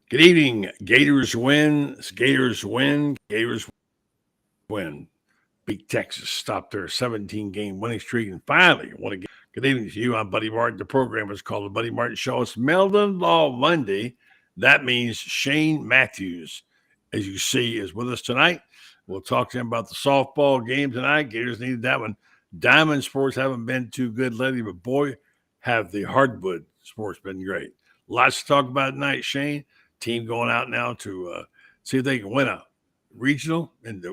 Good evening. Gators win. Gators win. Gators win. Beat Texas. Stopped their 17-game winning streak and finally won a game. Good evening to you. I'm Buddy Martin. The program is called The Buddy Martin Show. It's Meldon Law Monday. That means Shane Matthews, as you see, is with us tonight. We'll talk to him about the softball game tonight. Gators needed that one. Diamond sports haven't been too good lately, but boy, have the hardwood sports been great. Lots to talk about tonight, Shane. Team going out now to see if they can win a regional and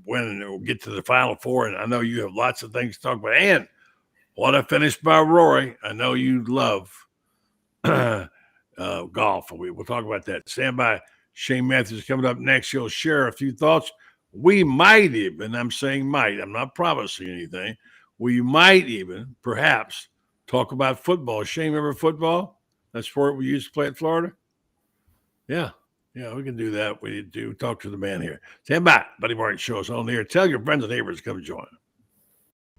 win and get to the Final Four. And I know you have lots of things to talk about. And what a finish by Rory. I know you love golf. We'll talk about that. Stand by. Shane Matthews coming up next. He'll share a few thoughts. We might even, I'm saying might, I'm not promising anything. We might even, perhaps, talk about football. Shane, remember football? That sport we used to play at Florida? Yeah, we can do that. We do talk to the man here. Stand by. Buddy Martin Show is on the air. Tell your friends and neighbors to come join.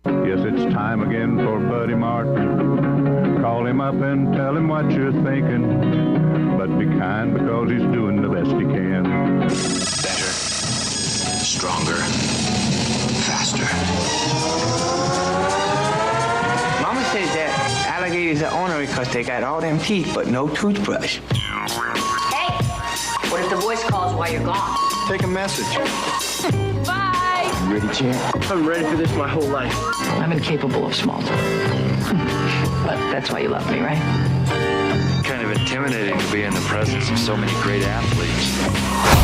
Yes, it's time again for Buddy Martin. Call him up and tell him what you're thinking. But be kind because he's doing the best he can. Better, stronger, faster. Mama says that alligators are ornery because they got all them teeth but no toothbrush. Hey, what if the voice calls while you're gone? Take a message. Bye! You ready, champ? I'm ready for this my whole life. I'm incapable of small talk. But that's why you love me, right? Kind of intimidating to be in the presence of so many great athletes.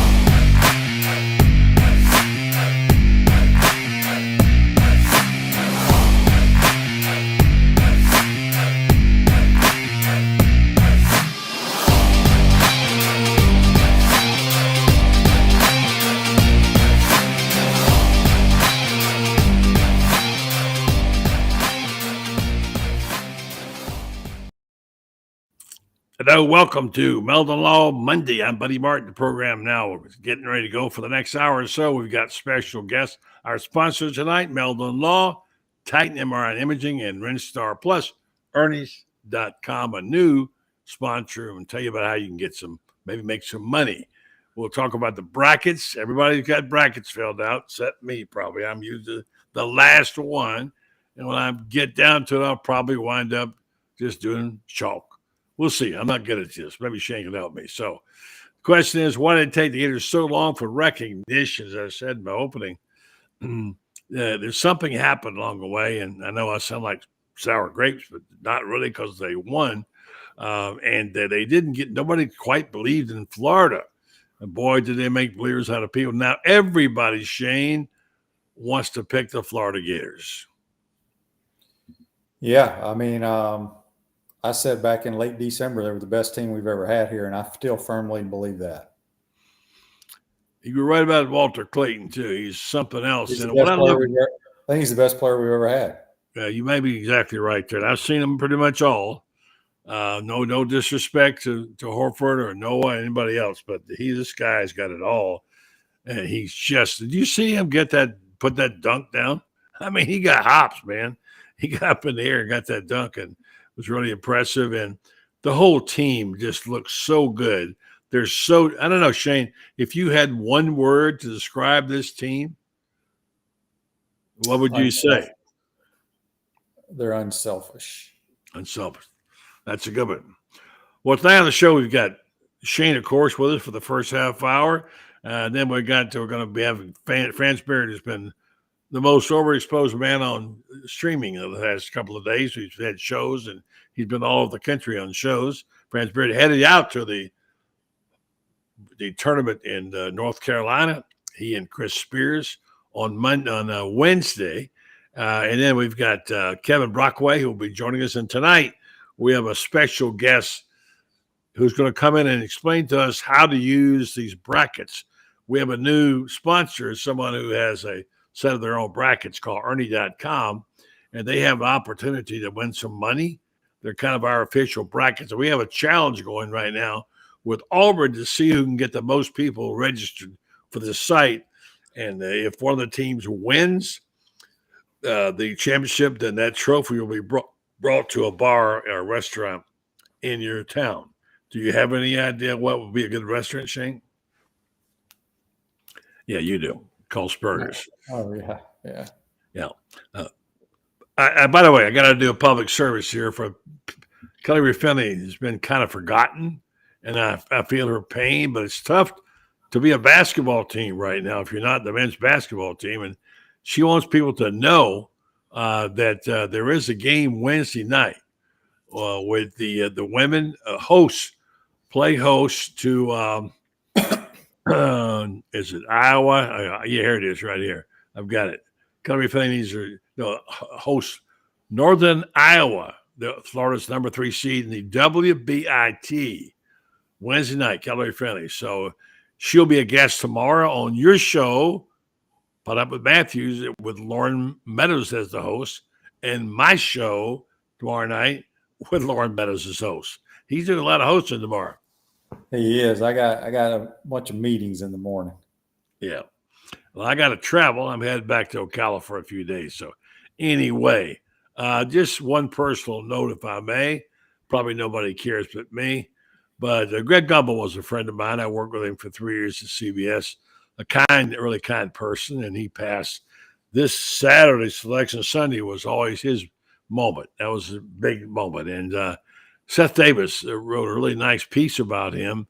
Hello, welcome to Meldon Law Monday. I'm Buddy Martin. The program now is getting ready to go for the next hour or so. We've got special guests. Our sponsors tonight, Meldon Law, Titan MRI Imaging, and Renstar Plus, Ernie's.com, a new sponsor, and tell you about how you can get some, maybe make some money. We'll talk about the brackets. Everybody's got brackets filled out, except me probably. I'm usually the last one. And when I get down to it, I'll probably wind up just doing chalk. We'll see. I'm not good at this. Maybe Shane can help me. So the question is, why did it take the Gators so long for recognition? As I said in my opening, there's something happened along the way. And I know I sound like sour grapes, but not really because they won. And they didn't get – nobody quite believed in Florida. And boy, did they make believers out of people. Now everybody, Shane, wants to pick the Florida Gators. Yeah, I mean I said back in late December they were the best team we've ever had here, and I still firmly believe that. You were right about Walter Clayton, too. He's something else. I think he's the best player we've ever had. Yeah, you may be exactly right there. I've seen them pretty much all. No disrespect to Horford or Noah or anybody else, but this guy's got it all. And he's just – did you see him put that dunk down? I mean, he got hops, man. He got up in the air and got that dunk and was really impressive. And the whole team just looks so good. I don't know, Shane, if you had one word to describe this team, what would you say? They're unselfish. Unselfish. That's a good one. Well, tonight on the show, we've got Shane, of course, with us for the first half hour. Then we're going to be having Franz, who's been the most overexposed man on streaming in the last couple of days. He's had shows, and he's been all over the country on shows. Franz headed out to the tournament in North Carolina. He and Chris Spears on Wednesday. And then we've got Kevin Brockway, who will be joining us. And tonight we have a special guest who's going to come in and explain to us how to use these brackets. We have a new sponsor, someone who has a set of their own brackets called Ernie.com, and they have an opportunity to win some money. They're kind of our official brackets. And we have a challenge going right now with Auburn to see who can get the most people registered for the site. And if one of the teams wins the championship, then that trophy will be brought to a bar or a restaurant in your town. Do you have any idea what would be a good restaurant, Shane? Yeah, you do. Called Spurgers. Oh yeah, yeah. Yeah. By the way, I got to do a public service here for Kelly Raffiani. Has been kind of forgotten, and I feel her pain, but it's tough to be a basketball team right now if you're not the men's basketball team. And she wants people to know that there is a game Wednesday night with the women play host to is it Iowa? Yeah, here it is right here. I've got it. Kelly Raffiani's host Northern Iowa, Florida's number 3 seed in the WBIT Wednesday night, Kelly Raffiani. So she'll be a guest tomorrow on your show, Put Up with Matthews, with Lauren Meadows as the host, and my show tomorrow night with Lauren Meadows as host. He's doing a lot of hosting tomorrow. He is. I got a bunch of meetings in the morning. Yeah. Well, I got to travel. I'm headed back to Ocala for a few days. So anyway, just one personal note, if I may. Probably nobody cares but me. But Greg Gumbel was a friend of mine. I worked with him for 3 years at CBS. Really kind person, and he passed. This Saturday, Selection Sunday, was always his moment. That was a big moment. And Seth Davis wrote a really nice piece about him.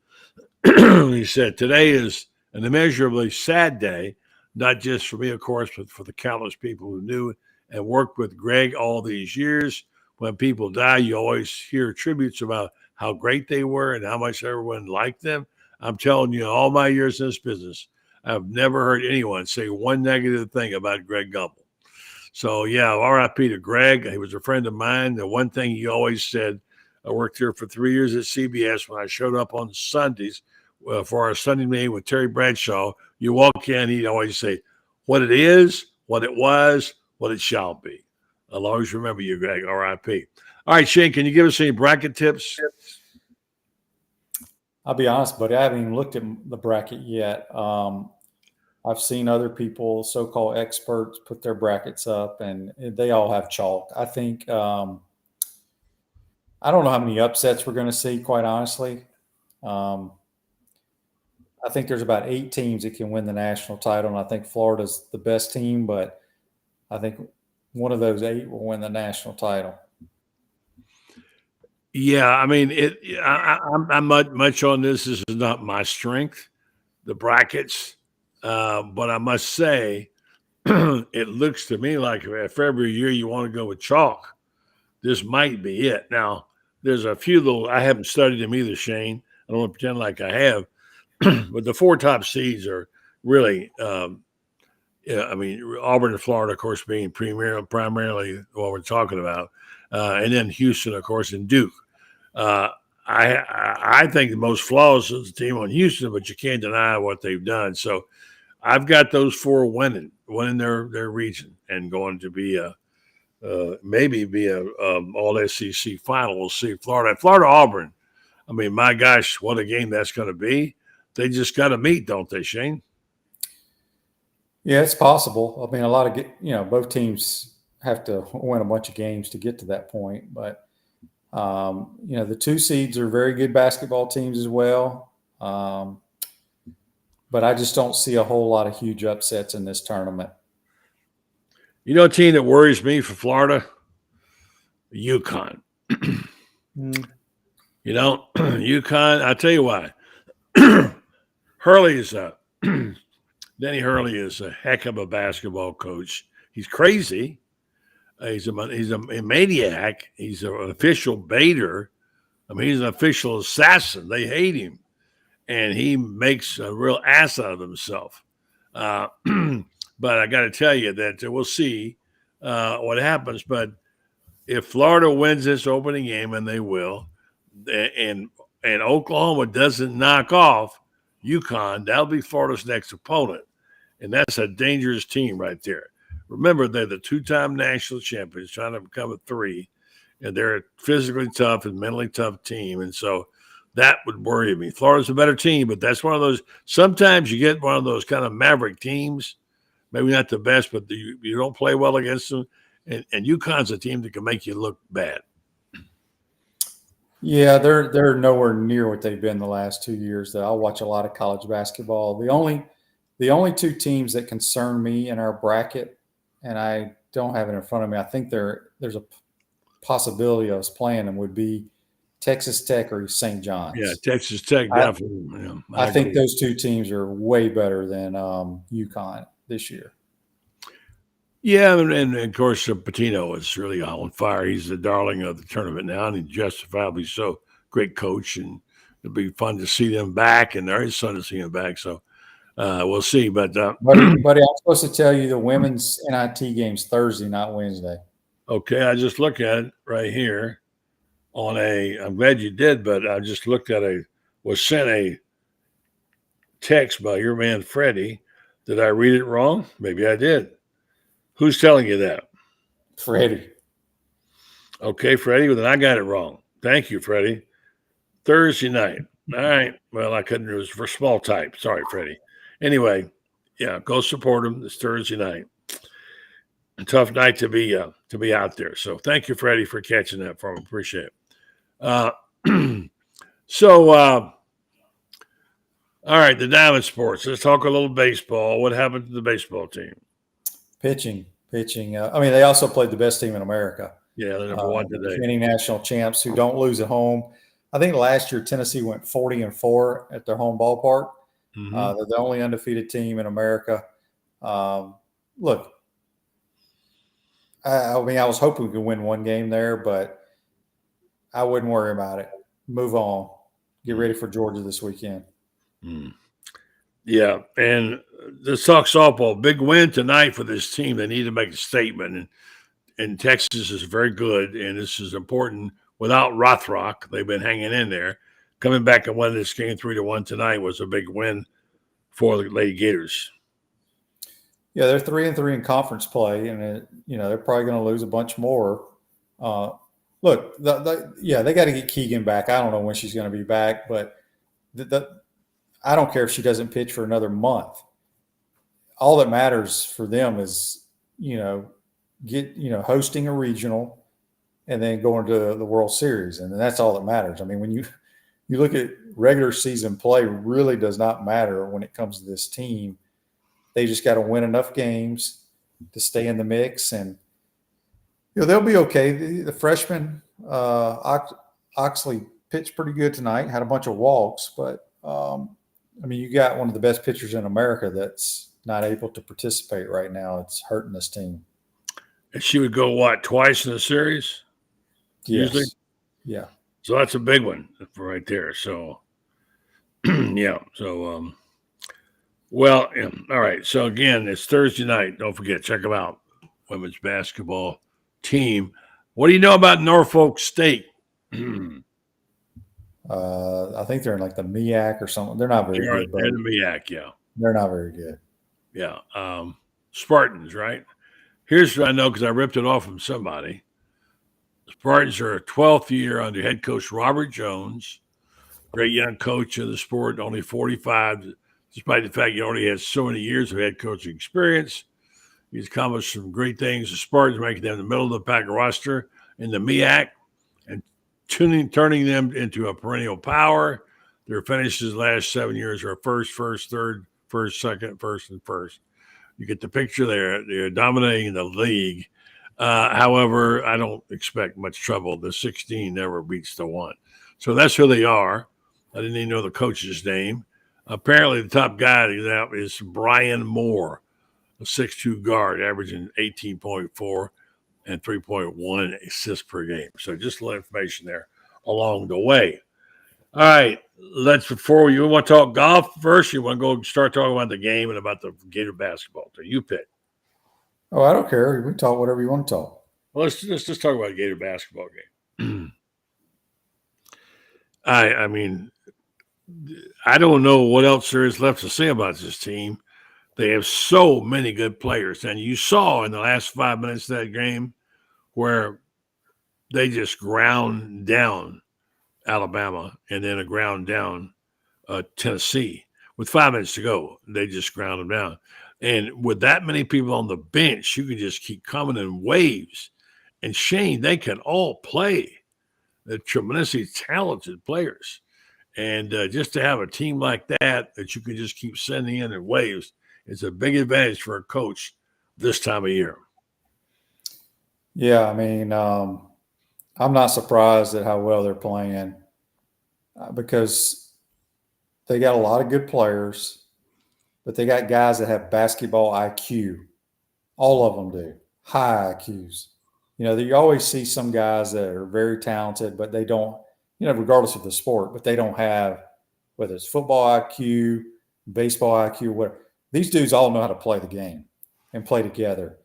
He said, today is an immeasurably sad day, not just for me, of course, but for the countless people who knew and worked with Greg all these years. When people die, you always hear tributes about how great they were and how much everyone liked them. I'm telling you, all my years in this business, I've never heard anyone say one negative thing about Greg Gumbel. So, yeah, RIP to Greg. He was a friend of mine. The one thing he always said, I worked here for 3 years at CBS. When I showed up on Sundays for our Sunday meeting with Terry Bradshaw, you walk in, he'd always say, what it is, what it was, what it shall be. I'll always remember you, Greg, RIP. All right, Shane, can you give us any bracket tips? I'll be honest, buddy, I haven't even looked at the bracket yet. I've seen other people, so-called experts, put their brackets up, and they all have chalk. I think I don't know how many upsets we're going to see, quite honestly. I think there's about 8 teams that can win the national title, and I think Florida's the best team, but I think one of those 8 will win the national title. Yeah, I mean, I'm much on this. This is not my strength, the brackets, but I must say, it looks to me like if every year you want to go with chalk, this might be it. Now, there's a few little, I haven't studied them either, Shane. I don't want to pretend like I have, but the 4 top seeds are really, I mean, Auburn and Florida, of course, being primarily what we're talking about. And then Houston, of course, and Duke. I think the most flawless is the team on Houston, but you can't deny what they've done. So I've got those 4 winning their region and going to be maybe be a all SEC final. We'll see. Florida-Auburn. I mean, my gosh, what a game that's going to be. They just got to meet, don't they, Shane? Yeah, it's possible. I mean, a lot of both teams have to win a bunch of games to get to that point. But, the 2 seeds are very good basketball teams as well. But I just don't see a whole lot of huge upsets in this tournament. You know a team that worries me for Florida? UConn. UConn, I'll tell you why. Denny Hurley is a heck of a basketball coach. He's crazy. He's a maniac. He's an official baiter. I mean, he's an official assassin. They hate him. And he makes a real ass out of himself. But I got to tell you that we'll see what happens. But if Florida wins this opening game, and they will, and Oklahoma doesn't knock off UConn, that'll be Florida's next opponent. And that's a dangerous team right there. Remember, they're the 2-time national champions trying to become a 3. And they're a physically tough and mentally tough team. And so that would worry me. Florida's a better team, but that's one of those. Sometimes you get one of those kind of maverick teams, maybe not the best, but you don't play well against them. And UConn's a team that can make you look bad. Yeah, they're nowhere near what they've been the last 2 years. Though I watch a lot of college basketball. The only two teams that concern me in our bracket, and I don't have it in front of me. I think there's a possibility of us playing them would be Texas Tech or St. Yeah, John's. Texas Tech I, definitely. Yeah, I I think agree. those two teams are way better than UConn this year. Yeah, and of course, Patino is really on fire. He's the darling of the tournament now, and he justifiably so. Great coach, and it'll be fun to see them back, and there is fun to see them back. So we'll see. But Buddy, I'm supposed to tell you the women's NIT game's Thursday, not Wednesday. okay, I just looked at it right here on I'm glad you did, but I just looked at was sent a text by your man Freddie. Did I read it wrong? Maybe I did. Who's telling you that? Freddie. Okay, Freddie, well, then I got it wrong. Thank you, Freddie. Thursday night. All right. Well, I couldn't. It was for small type. Sorry, Freddie. Anyway, yeah, go support them this Thursday night. A tough night to be out there. So thank you, Freddie, for catching that for me. Appreciate it. So, all right, the Diamond Sports. Let's talk a little baseball. What happened to the baseball team? Pitching. They also played the best team in America. Yeah, they're number one today. Defending national champs who don't lose at home. I think last year Tennessee went 40-4 at their home ballpark. Mm-hmm. They're the only undefeated team in America. Look, I was hoping we could win one game there, but I wouldn't worry about it. Move on. Get ready for Georgia this weekend. Mm. Yeah, and the Sox softball, big win tonight for this team. They need to make a statement, and Texas is very good, and this is important. Without Rothrock, they've been hanging in there. Coming back and winning this game 3-1 tonight was a big win for the Lady Gators. Yeah, they're 3-3 in conference play, and they're probably going to lose a bunch more. Look, they got to get Keegan back. I don't know when she's going to be back, but I don't care if she doesn't pitch for another month. All that matters for them is, hosting a regional and then going to the World Series. And that's all that matters. I mean, when you look at regular season play, really does not matter when it comes to this team. They just got to win enough games to stay in the mix, and they'll be okay. The freshman Oxley pitched pretty good tonight, had a bunch of walks, but you got one of the best pitchers in America that's not able to participate right now. It's hurting this team. And she would go, twice in the series? Yes. Usually? Yeah. So that's a big one right there. So, yeah. So, all right. So, again, it's Thursday night. Don't forget, check them out. Women's basketball team. What do you know about Norfolk State? I think they're in like the MEAC or something. They're not very good. They're in the MEAC, yeah. They're not very good. Yeah. Spartans, right? Here's what I know because I ripped it off from somebody. Spartans are a 12th year under head coach Robert Jones, great young coach of the sport, only 45, despite the fact he already has so many years of head coaching experience. He's accomplished some great things. The Spartans making them the middle of the pack roster in the MEAC and turning them into a perennial power. Their finishes the last 7 years are first, third, first, second, first, and first. You get the picture there. They're dominating the league. However, I don't expect much trouble. The 16 never beats the 1. So that's who they are. I didn't even know the coach's name. Apparently, the top guy is Brian Moore, a 6'2 guard, averaging 18.4 and 3.1 assists per game. So just a little information there along the way. All right, before you want to talk golf first, you want to go start talking about the game and about the Gator basketball team. You pick. Oh, I don't care. We can talk whatever you want to talk. Well, let's just talk about the Gator basketball game. I mean, I don't know what else there is left to say about this team. They have so many good players. And you saw in the last 5 minutes of that game where they just ground down Alabama and then a ground down Tennessee. With 5 minutes to go, they just ground them down. And with that many people on the bench, you can just keep coming in waves. And Shane, they can all play. They're tremendously talented players. And just to have a team like that you can just keep sending in waves is a big advantage for a coach this time of year. Yeah, I mean, I'm not surprised at how well they're playing because they got a lot of good players, but they got guys that have basketball IQ. All of them do. High IQs. You always see some guys that are very talented, but they don't, regardless of the sport, but they don't have, whether it's football IQ, baseball IQ, whatever. These dudes all know how to play the game and play together.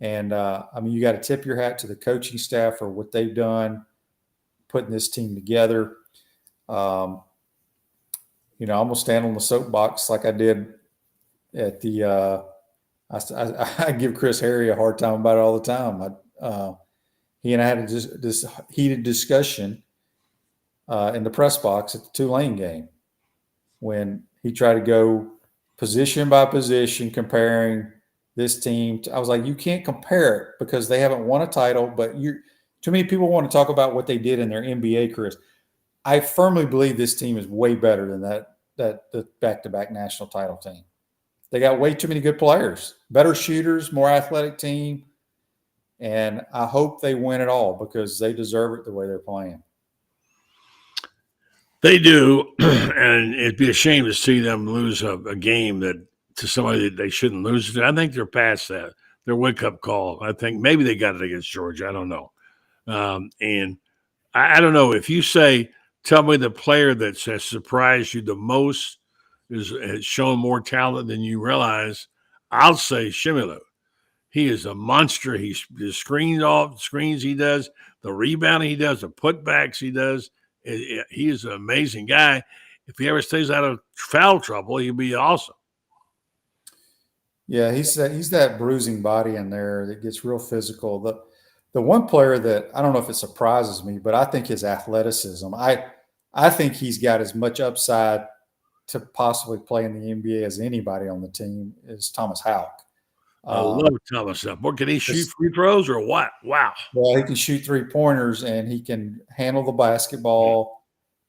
And, you got to tip your hat to the coaching staff for what they've done, putting this team together. I'm going to stand on the soapbox like I did at the I give Chris Harry a hard time about it all the time. He and I had this heated discussion in the press box at the Tulane game when he tried to go position by position comparing this team. I was like, you can't compare it because they haven't won a title, but too many people want to talk about what they did in their NBA careers. I firmly believe this team is way better than the back-to-back national title team. They got way too many good players, better shooters, more athletic team, and I hope they win it all because they deserve it the way they're playing. They do, and it'd be a shame to see them lose a game to somebody that they shouldn't lose to. I think they're past that. Their wake-up call. I think maybe they got it against Georgia. I don't know. And I don't know. If you say, tell me the player that has surprised you the most, has shown more talent than you realize, I'll say Shimilu. He is a monster. The screens he does, the rebounding he does, the putbacks he does. He is an amazing guy. If he ever stays out of foul trouble, he'll be awesome. Yeah, he's that bruising body in there that gets real physical. The one player that I don't know if it surprises me, but I think his athleticism. I think he's got as much upside to possibly play in the NBA as anybody on the team is Thomas Houck. I love Thomas. What can he shoot free throws or what? Wow. Well, he can shoot 3-pointers and he can handle the basketball.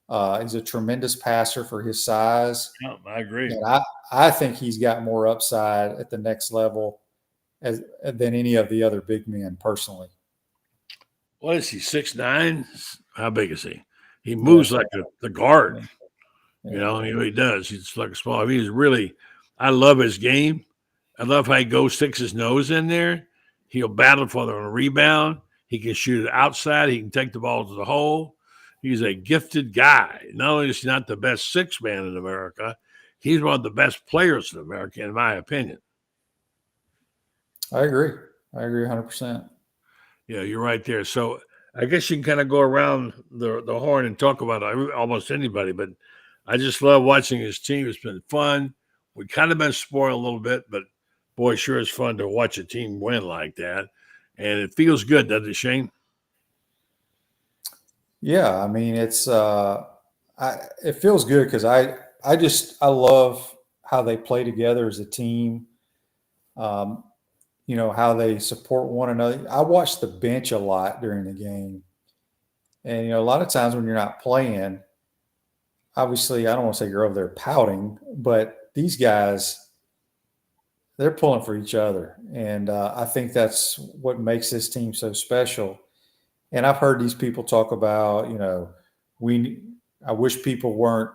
He's a tremendous passer for his size. Yeah, I agree. And I think he's got more upside at the next level than any of the other big men personally. What is he, 6'9"? How big is he? He moves like the guard. Yeah. He does. He's like a small. I love his game. I love how he sticks his nose in there. He'll battle for the rebound. He can shoot it outside. He can take the ball to the hole. He's a gifted guy. Not only is he not the best sixth man in America, he's one of the best players in America, in my opinion. I agree 100%. Yeah, you're right there. So I guess you can kind of go around the horn and talk about almost anybody, but I just love watching his team. It's been fun. We've kind of been spoiled a little bit, but boy, sure is fun to watch a team win like that. And it feels good, doesn't it, Shane? Yeah, I mean, it feels good because I love how they play together as a team. How they support one another. I watch the bench a lot during the game. And, a lot of times when you're not playing, obviously, I don't want to say you're over there pouting, but these guys, they're pulling for each other. And I think that's what makes this team so special. And I've heard these people talk about, I wish people weren't,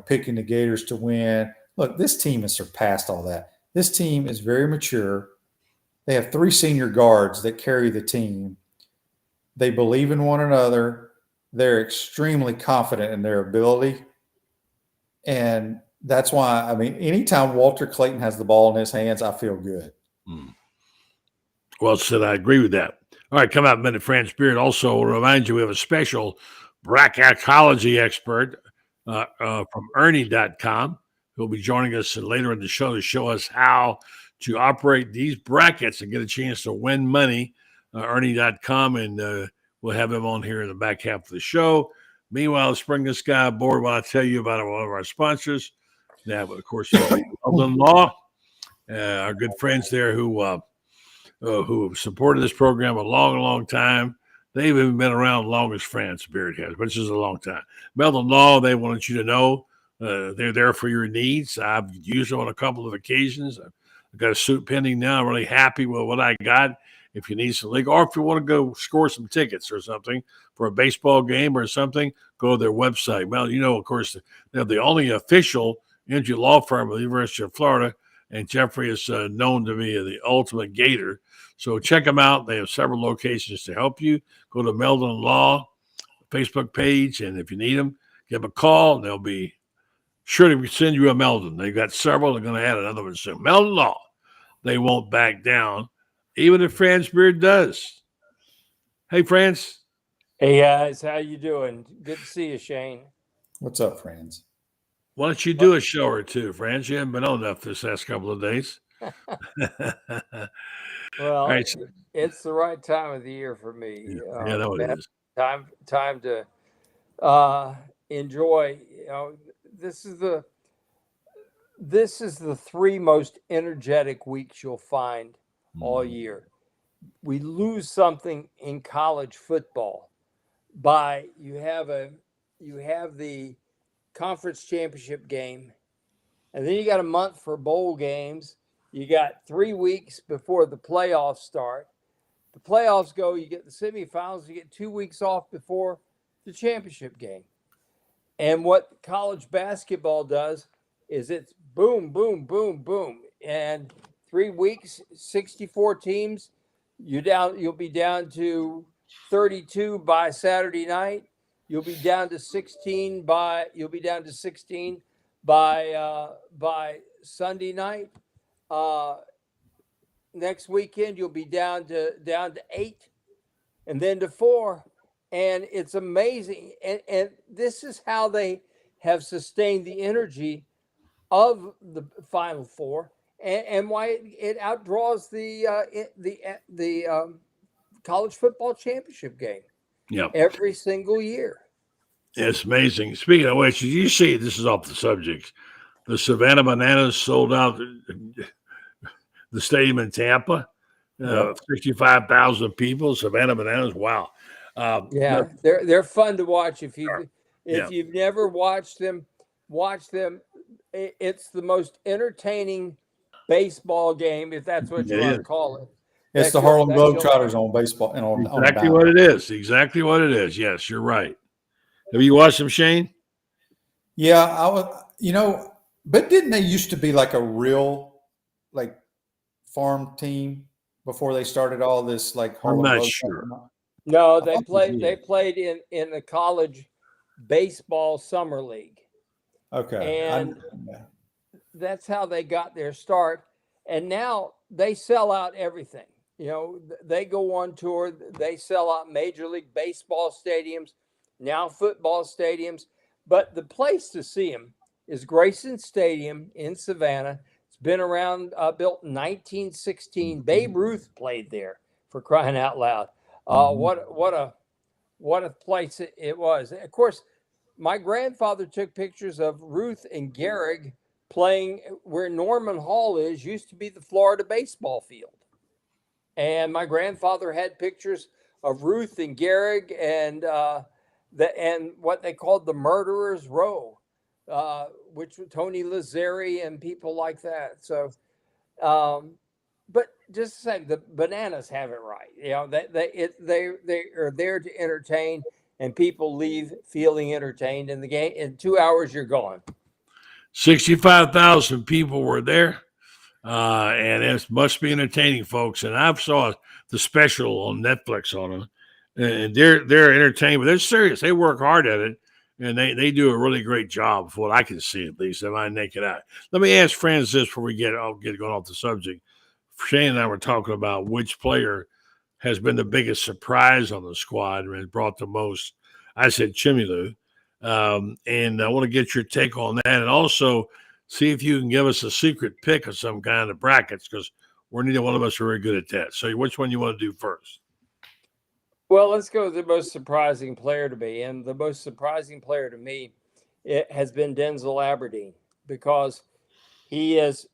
picking the Gators to win. Look, this team has surpassed all that. This team is very mature. They have 3 senior guards that carry the team. They believe in one another. They're extremely confident in their ability. And that's why, anytime Walter Clayton has the ball in his hands, I feel good. Well said. I agree with that. All right, come out in a minute, Franz Beard. Also, will remind you we have a special bracketology expert from Ernie.com who will be joining us later in the show to show us how to operate these brackets and get a chance to win money. Ernie.com, and we'll have him on here in the back half of the show. Meanwhile, let's bring this guy aboard while I tell you about one of our sponsors. Now, of course, Weldon Law, our good friends there who have supported this program a long, long time. They've even been around long as Franz Beard has, which is a long time. Meldon Law, they wanted you to know they're there for your needs. I've used them on a couple of occasions. I've got a suit pending now. I'm really happy with what I got. If you need some legal, or if you want to go score some tickets or something for a baseball game or something, go to their website. Well, of course, they're the only official injury law firm of the University of Florida, and Jeffrey is known to be the ultimate Gator. So check them out. They have several locations to help you. Go to Meldon Law Facebook page, and if you need them, give them a call. They'll be sure to send you a Meldon. They've got several. They're going to add another one soon. Meldon Law. They won't back down, even if Franz Beard does. Hey, Franz. Hey, guys. How you doing? Good to see you, Shane. What's up, Franz? Why don't you do a show or two, Franz? You haven't been on enough this last couple of days. Well, right. It's the right time of the year for me. Yeah, that what it is. Time to enjoy. This is the 3 most energetic weeks you'll find all year. We lose something in college football you have the conference championship game, and then you got a month for bowl games. You got 3 weeks before the playoffs start. The playoffs go, you get the semifinals, you get 2 weeks off before the championship game. And what college basketball does is it's boom, boom, boom, boom. And 3 weeks, 64 teams, you'll be down to 32 by Saturday night. You'll be down to 16 by Sunday night. Next weekend you'll be down to 8, and then to 4, and it's amazing. And this is how they have sustained the energy of the Final Four, and why it outdraws the college football championship game. Yeah, every single year. It's amazing. Speaking of which, did you see, this is off the subject, the Savannah Bananas sold out the stadium in Tampa, 65,000 people. Savannah Bananas, wow. They're fun to watch. If you've never watched them, watch them. It's the most entertaining baseball game, if that's what you want to call it. It's the Harlem Globetrotters on baseball. Exactly what it is. Exactly what it is. Yes, you're right. Have you watched them, Shane? Yeah, I was. But didn't they used to be like a real, farm team before they started all this Harlem? I'm not sure. No, they played in the college baseball summer league. Okay, and that's how they got their start. And now they sell out everything. They go on tour. They sell out Major League Baseball stadiums, now football stadiums. But the place to see them is Grayson Stadium in Savannah. It's been around, built in 1916. Babe Ruth played there, for crying out loud. What a place it was. Of course, my grandfather took pictures of Ruth and Gehrig playing where Norman Hall used to be the Florida baseball field. And my grandfather had pictures of Ruth and Gehrig and what they called the Murderers Row, which was Tony Lazzari and people like that. So, but just to say, the Bananas have it right. They are there to entertain, and people leave feeling entertained. In the game, in 2 hours, you're gone. 65,000 people were there. And it must be entertaining, folks. And I've saw the special on Netflix on them, and they're entertaining, but they're serious. They work hard at it, and they do a really great job, of what I can see, at least, in my naked eye. Let me ask Franz this before we get going off the subject. Shane and I were talking about which player has been the biggest surprise on the squad and has brought the most. I said Chimilu, and I want to get your take on that, and also see if you can give us a secret pick of some kind of brackets, because neither one of us are very good at that. So which one you want to do first? Well, let's go with the most surprising player to me. And the most surprising player to me, it has been Denzel Aberdeen, because he is,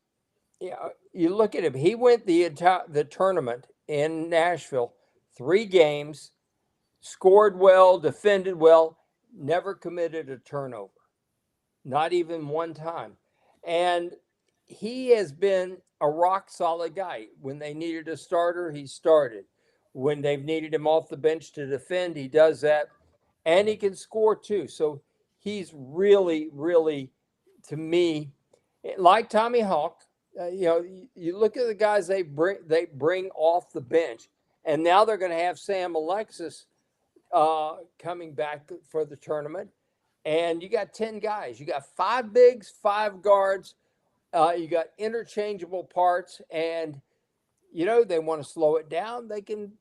you look at him, he went the tournament in Nashville, 3 games, scored well, defended well, never committed a turnover, not even one time. And he has been a rock solid guy. When they needed a starter, he started. When they've needed him off the bench to defend, he does that. And he can score too. So he's really, really, to me, like Tommy Hawk. You look at the guys they bring off the bench, and now they're going to have Sam Alexis coming back for the tournament. And you got 10 guys. You got 5 bigs, 5 guards. You got interchangeable parts, and they want to slow it down. They can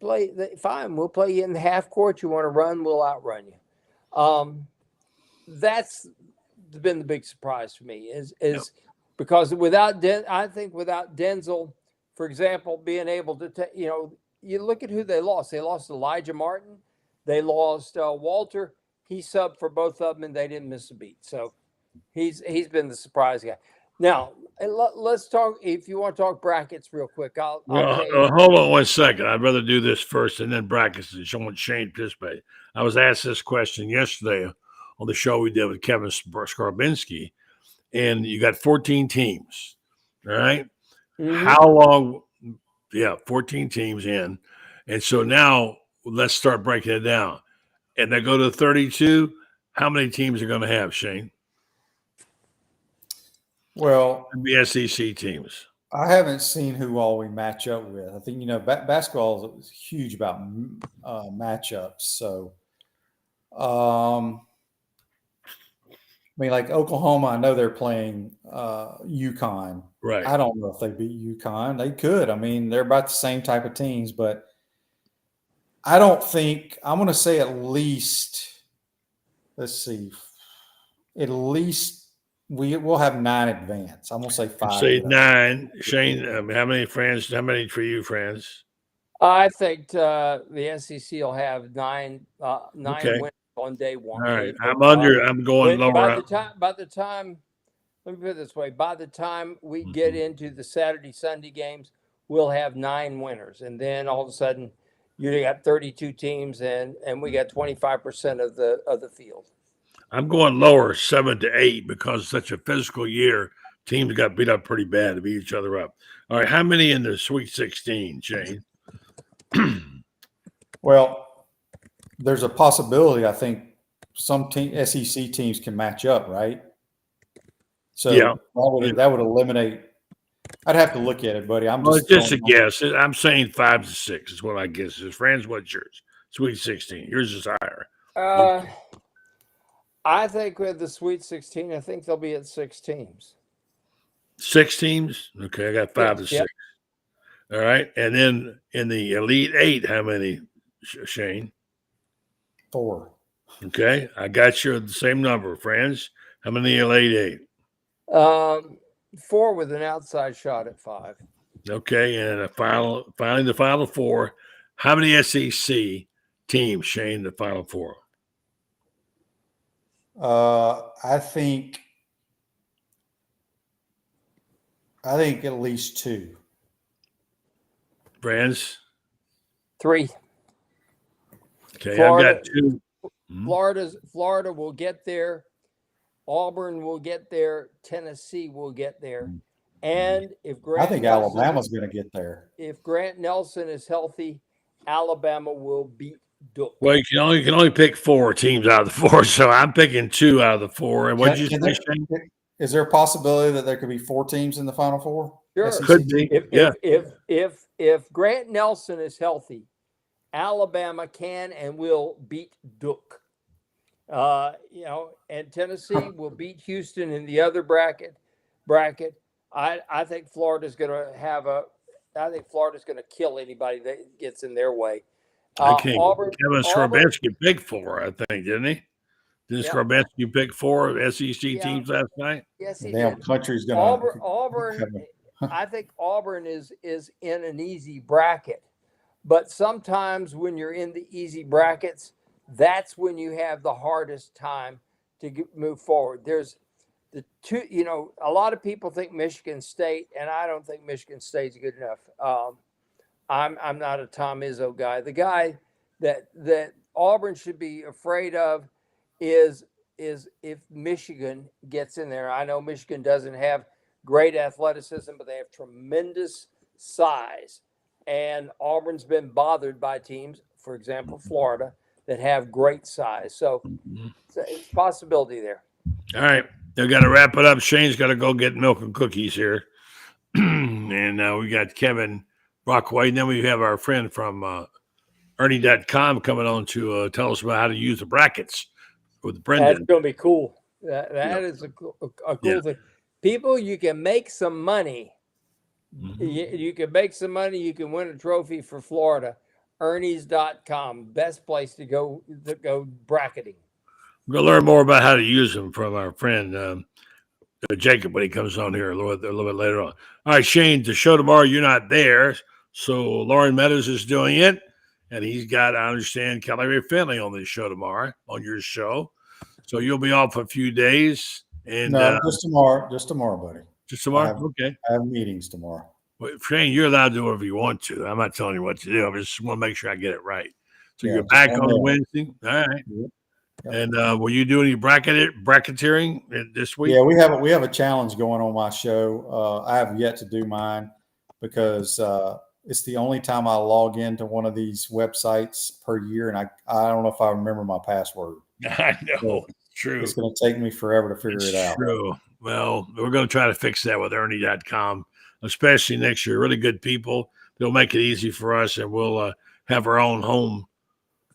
play. Fine, we'll play you in the half court. You want to run, we'll outrun you. That's been the big surprise for me is because I think without Denzel, for example, being able to you look at who they lost. They lost Elijah Martin. They lost Walter. He subbed for both of them, and they didn't miss a beat. So he's been the surprise guy. Now, let's talk. If you want to talk brackets real quick, I'll hold on 1 second. I'd rather do this first and then brackets and want Shane to participate. I was asked this question yesterday on the show we did with Kevin Skarbinski, and you got 14 teams, all right? Mm-hmm. How long? Yeah, 14 teams in. And so now let's start breaking it down. And they go to 32. How many teams are going to have, Shane? Well, the SEC teams. I haven't seen who all we match up with. I think, basketball is huge about matchups. So, like Oklahoma, I know they're playing UConn. Right. I don't know if they beat UConn. They could. I mean, they're about the same type of teams, but I don't think – I'm going to say at least – let's see. At least we'll have 9 advance. I'm going to say 5. Say 9. Shane, how many for you, Franz? I think the SEC will have 9 okay. wins on day 1. All right. I'm going lower. By the time, let me put it this way, by the time we get into the Saturday, Sunday games, we'll have 9 winners. And then all of a sudden, you got 32 teams and we got 25% of the field. I'm going lower, 7 to 8, because it's such a physical year. Teams got beat up pretty bad to beat each other up. All right, how many in the Sweet 16, Shane? Well, there's a possibility. I think some SEC teams can match up, right? So yeah, that would eliminate. I'd have to look at it, buddy. Just a guess. I'm saying 5 to 6 is what I guess is. Franz, what's yours? Sweet 16. Yours is higher. I think with the Sweet 16, I think they'll be at 6 teams. 6 teams? Okay, I got 5 to 6. Yep. All right. And then in the Elite 8, how many, Shane? 4. Okay. I got you the same number, Franz. How many Elite 8? 4 with an outside shot at 5. Okay. And finally, the Final 4. How many SEC teams, Shane, the Final 4? I think at least 2. Franz? 3. Okay, Florida, I've got 2. Florida will get there. Auburn will get there. Tennessee will get there. And if I think Alabama's going to get there. If Grant Nelson is healthy, Alabama will beat Duke. Well, you can only pick 4 teams out of the 4, so I'm picking 2 out of the 4. And what did you say, Shane? Is there a possibility that there could be 4 teams in the Final 4? Sure, could be. If Grant Nelson is healthy, Alabama can and will beat Duke. And Tennessee will beat Houston in the other bracket. I think Florida's going to kill anybody that gets in their way. Kevin Skarbinski picked 4, I think, didn't he? Didn't Skarbinski pick 4 SEC teams last night? Yes, he did. Country's going to Auburn. I think Auburn is in an easy bracket, but sometimes when you're in the easy brackets, that's when you have the hardest time to move forward. There's the 2. A lot of people think Michigan State, and I don't think Michigan State's good enough. I'm not a Tom Izzo guy. The guy that Auburn should be afraid of is if Michigan gets in there. I know Michigan doesn't have great athleticism, but they have tremendous size. And Auburn's been bothered by teams, for example, Florida, that have great size. So it's a possibility there. All right. They've got to wrap it up. Shane's got to go get milk and cookies here. And we got Kevin Brockway. And then we have our friend from Ernie.com coming on to tell us about how to use the brackets with Brendan. That's going to be cool. That is a cool thing. People, you can make some money. You can make some money. You can win a trophy for Florida. Ernie's.com, best place to go bracketing. We're going to learn more about how to use them from our friend Jacob when he comes on here a little bit later on. All right, Shane, the show tomorrow, you're not there. So Lauren Meadows is doing it. And he's got, I understand, Kelly Ray Finley on this show tomorrow, on your show. So you'll be off a few days. And no, just tomorrow. Just tomorrow, buddy. Just tomorrow? Okay. I have meetings tomorrow. Well, Shane, you're allowed to do whatever you want to. I'm not telling you what to do. I just want to make sure I get it right. So you're back on Wednesday? All right. Yep. And will you do any bracketeering this week? Yeah, we have a challenge going on my show. I have yet to do mine because it's the only time I log into one of these websites per year, and I don't know if I remember my password. I know. So true. It's going to take me forever to figure it out. True. Well, we're going to try to fix that with Ernie.com, especially next year. Really good people. They'll make it easy for us, and we'll have our own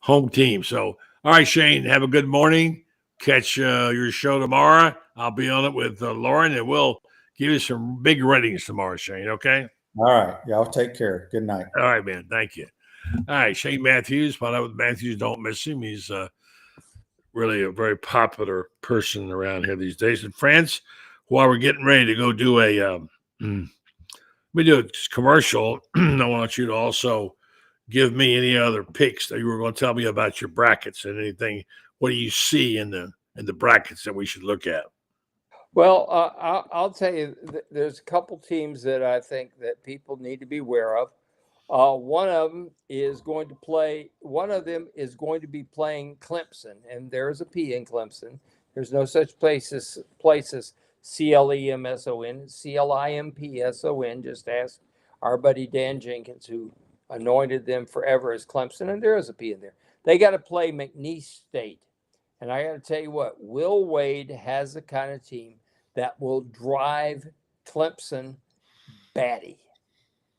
home team. So, all right, Shane, have a good morning. Catch your show tomorrow. I'll be on it with Lauren, and we'll give you some big ratings tomorrow, Shane, okay? All right. Y'all take care. Good night. All right, man. Thank you. All right, Shane Matthews. Find out with Matthews. Don't miss him. He's really a very popular person around here these days. And Franz, while we're getting ready to go do we do a commercial, I want you to also give me any other picks that you were going to tell me about your brackets and anything. What do you see in the brackets that we should look at? Well, I'll tell you, there's a couple teams that I think that people need to be aware of. One of them is going to be playing Clemson, and there's a P in Clemson. There's no such place as Clemson, Climpson. Just ask our buddy Dan Jenkins, who anointed them forever as Clemson, and there is a P in there. They got to play McNeese State. And I got to tell you what, Will Wade has the kind of team that will drive Clemson batty.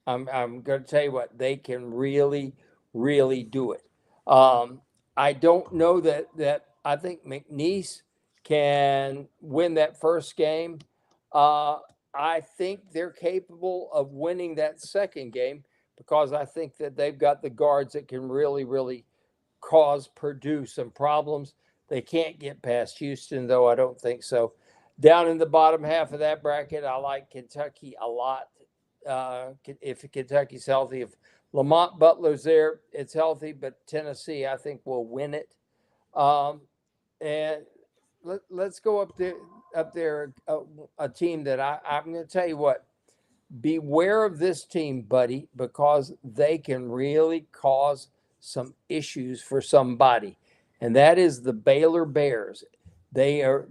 I'm going to tell you what, they can really, really do it. I don't know that I think McNeese can win that first game. I think they're capable of winning that second game because I think that they've got the guards that can really, really cause Purdue some problems. They can't get past Houston, though I don't think so. Down in the bottom half of that bracket, I like Kentucky a lot. If Kentucky's healthy, if Lamont Butler's there, it's healthy. But Tennessee, I think, will win it. And let's go up there. A team that I'm going to tell you what. Beware of this team, buddy, because they can really cause some issues for somebody. And that is the Baylor Bears. They are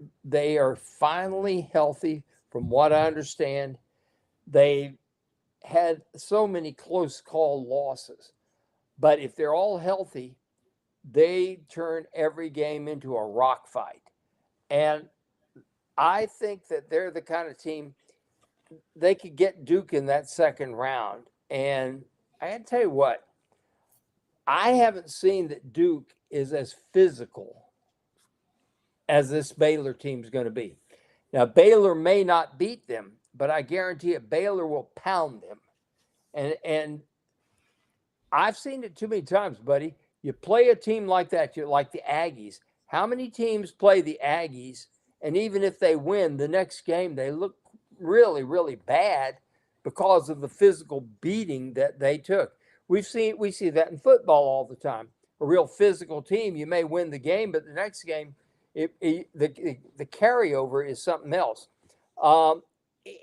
finally healthy, from what I understand. They had so many close call losses, but if they're all healthy, they turn every game into a rock fight. And I think that they're the kind of team they could get Duke in that second round. And I got to tell you what, I haven't seen that Duke is as physical as this Baylor team is going to be. Now, Baylor may not beat them, but I guarantee you Baylor will pound them. And I've seen it too many times, buddy. You play a team like that, you're like the Aggies. How many teams play the Aggies, and even if they win the next game, they look really, really bad because of the physical beating that they took. We see that in football all the time. A real physical team, you may win the game, but the next game, the carryover is something else.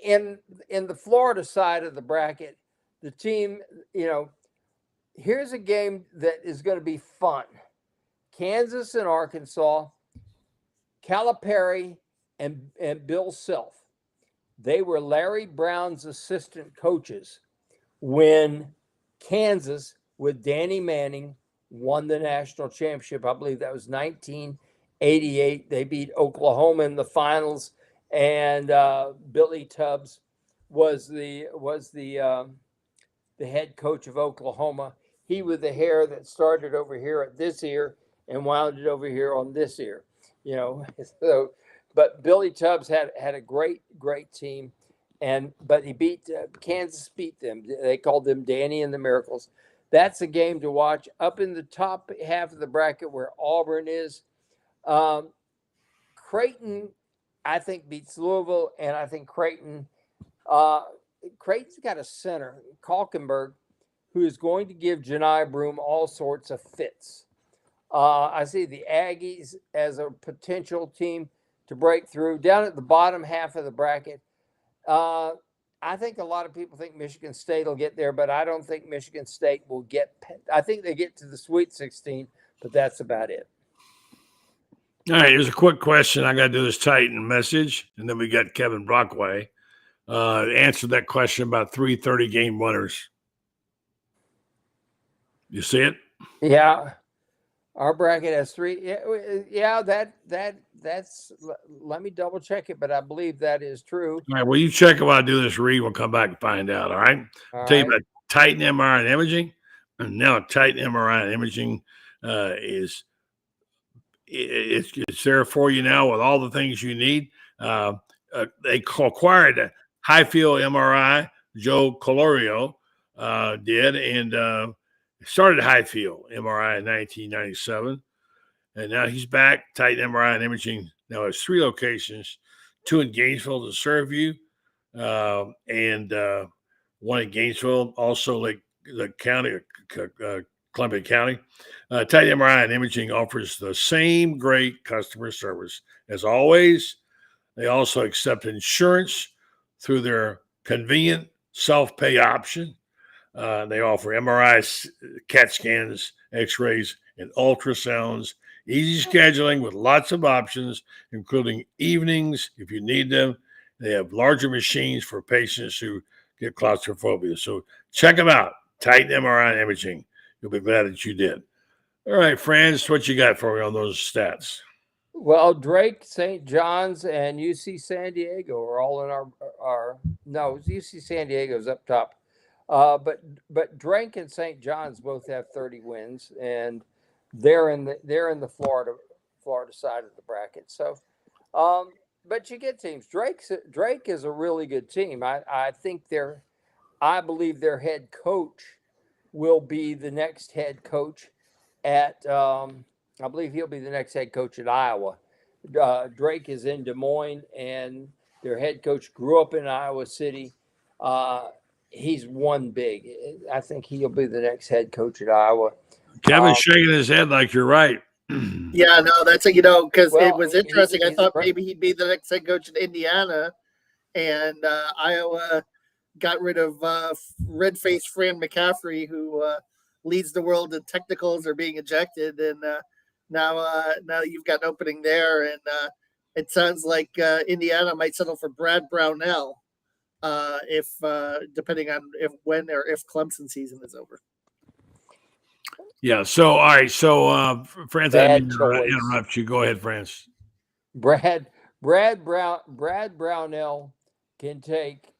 In the Florida side of the bracket, the team, here's a game that is going to be fun. Kansas and Arkansas, Calipari and Bill Self. They were Larry Brown's assistant coaches when Kansas, with Danny Manning, won the national championship. I believe that was 1988. They beat Oklahoma in the finals, and Billy Tubbs was the head coach of Oklahoma. He with the hair that started over here at this ear and wound it over here on this ear. So, but Billy Tubbs had a great team, but he beat Kansas beat them. They called them Danny and the Miracles. That's a game to watch. Up in the top half of the bracket where Auburn is, Creighton, I think, beats Louisville, and I think Creighton's got a center, Kalkenberg, who is going to give Janai Broom all sorts of fits. I see the Aggies as a potential team to break through. Down at the bottom half of the bracket, I think a lot of people think Michigan State will get there, but I don't think Michigan State will get. I think they get to the Sweet 16, but that's about it. All right, here's a quick question. I got to do this Titan message, and then we got Kevin Brockway. Answer that question about 3 30-game winners. You see it? Yeah. Our bracket has 3. Yeah, that's. Let me double check it, but I believe that is true. All right. Well, you check it while I do this read. We'll come back and find out. All right. Tell you about Titan MRI and imaging. And now Titan MRI and imaging is it's there for you now with all the things you need. They acquired high-field MRI. Joe Colorio did, and started high-field MRI in 1997. And now he's back. Titan MRI and imaging now has 3 locations, 2 in Gainesville to serve you, and 1 in Gainesville, also the county, Columbia County. Titan MRI and imaging offers the same great customer service as always. They also accept insurance through their convenient self-pay option. They offer MRIs, CAT scans, X-rays, and ultrasounds. Easy scheduling with lots of options, including evenings if you need them. They have larger machines for patients who get claustrophobia. So check them out. Titan MRI and imaging. You'll be glad that you did. All right, Franz, what you got for me on those stats? Well, Drake, St. John's, and UC San Diego are all in our no, UC San Diego's up top. But Drake and St. John's both have 30 wins, and they're in the Florida side of the bracket. So, but you get teams. Drake is a really good team. I believe their head coach will be the next head coach at. I believe he'll be the next head coach at Iowa. Drake is in Des Moines, and their head coach grew up in Iowa City. He's won big. I think he'll be the next head coach at Iowa. Kevin's shaking his head like you're right. Yeah, no, that's because it was interesting. I thought maybe he'd be the next head coach in Indiana, and Iowa got rid of red-faced Fran McCaffrey, who leads the world in technicals are being ejected, and now you've got an opening there, and it sounds like Indiana might settle for Brad Brownell, if depending on when or if Clemson season is over. Yeah. So all right. So Franz, I didn't interrupt you. Go ahead, Franz. Brad Brownell can take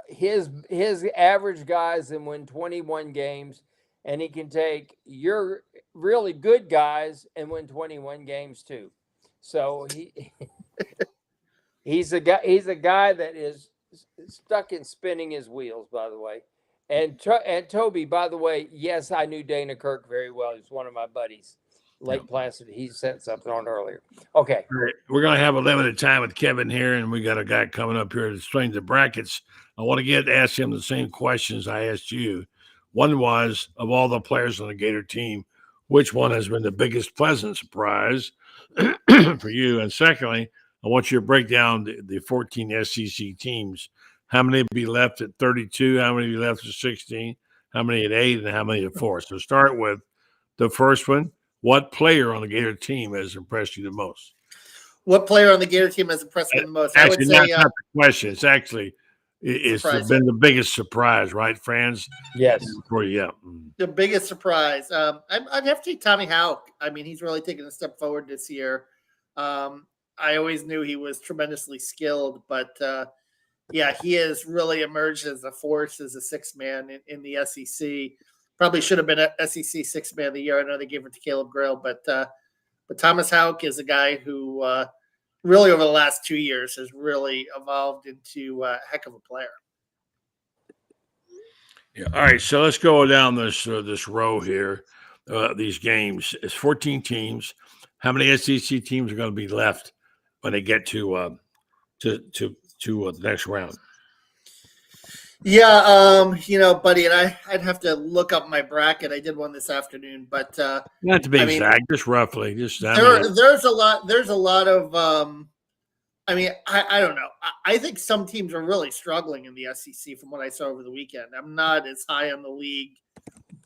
his average guys and win 21 games, and he can take your really good guys and win 21 games too. So he's a guy that is stuck in spinning his wheels, by the way. And Toby, by the way, yes, I knew Dana Kirk very well. He's one of my buddies. Lake Placid. He sent something on earlier. Okay. All right. We're going to have a limited time with Kevin here, and we got a guy coming up here to explain the brackets. I want to ask him the same questions I asked you. One was, of all the players on the Gator team, which one has been the biggest pleasant surprise for you? And secondly, I want you to break down the 14 SEC teams. How many will be left at 32? How many will be left at 16? how many at 8, and how many at 4. So start with the first one. What player on the Gator team has impressed you the most? What player on the Gator team has impressed me the most? Actually, I would say not the question. It's actually been the biggest surprise, right, Franz? Yes. For you, yeah. The biggest surprise. I'd have to take Tommy Houck. I mean, he's really taken a step forward this year. I always knew he was tremendously skilled, but yeah, he has really emerged as a force, as a sixth man in the SEC. Probably should have been a SEC sixth man of the year. I know they gave it to Caleb Grill, but Thomas Houck is a guy who really over the last 2 years has really evolved into a heck of a player. Yeah. All right. So let's go down this row here. These games. It's 14 teams. How many SEC teams are going to be left when they get to the next round? Yeah, buddy, and I'd have to look up my bracket. I did one this afternoon, but not to be exact, just roughly. There's a lot. There's a lot of. I don't know. I think some teams are really struggling in the SEC from what I saw over the weekend. I'm not as high on the league,